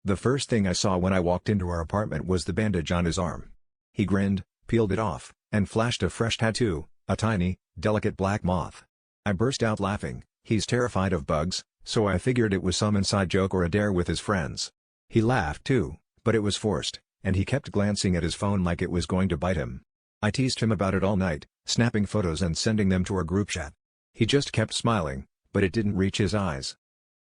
The first thing I saw when I walked into our apartment was the bandage on his arm. He grinned, peeled it off, and flashed a fresh tattoo, a tiny, delicate black moth. I burst out laughing. He's terrified of bugs, so I figured it was some inside joke or a dare with his friends. He laughed too, but it was forced, and he kept glancing at his phone like it was going to bite him. I teased him about it all night, snapping photos and sending them to our group chat. He just kept smiling, but it didn't reach his eyes.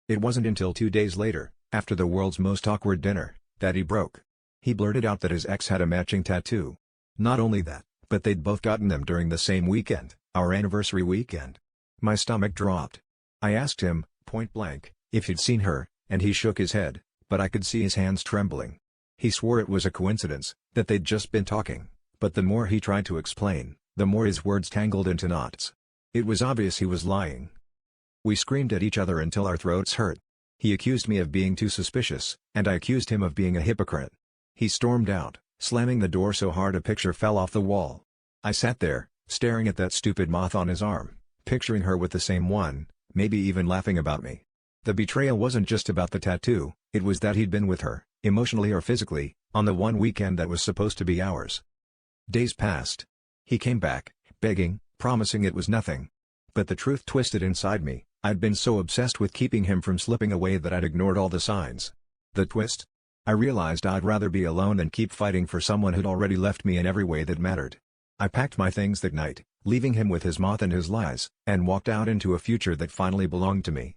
It wasn't until 2 days later, after the world's most awkward dinner, that he broke. He blurted out that his ex had a matching tattoo. Not only that, but they'd both gotten them during the same weekend, our anniversary weekend. My stomach dropped. I asked him, point blank, if he'd seen her, and he shook his head, but I could see his hands trembling. He swore it was a coincidence, that they'd just been talking, but the more he tried to explain, the more his words tangled into knots. It was obvious he was lying. We screamed at each other until our throats hurt. He accused me of being too suspicious, and I accused him of being a hypocrite. He stormed out, slamming the door so hard a picture fell off the wall. I sat there, staring at that stupid moth on his arm, picturing her with the same one, maybe even laughing about me. The betrayal wasn't just about the tattoo, it was that he'd been with her, emotionally or physically, on the one weekend that was supposed to be ours. Days passed. He came back, begging, promising it was nothing. But the truth twisted inside me. I'd been so obsessed with keeping him from slipping away that I'd ignored all the signs. The twist? I realized I'd rather be alone than keep fighting for someone who'd already left me in every way that mattered. I packed my things that night, leaving him with his moth and his lies, and walked out into a future that finally belonged to me.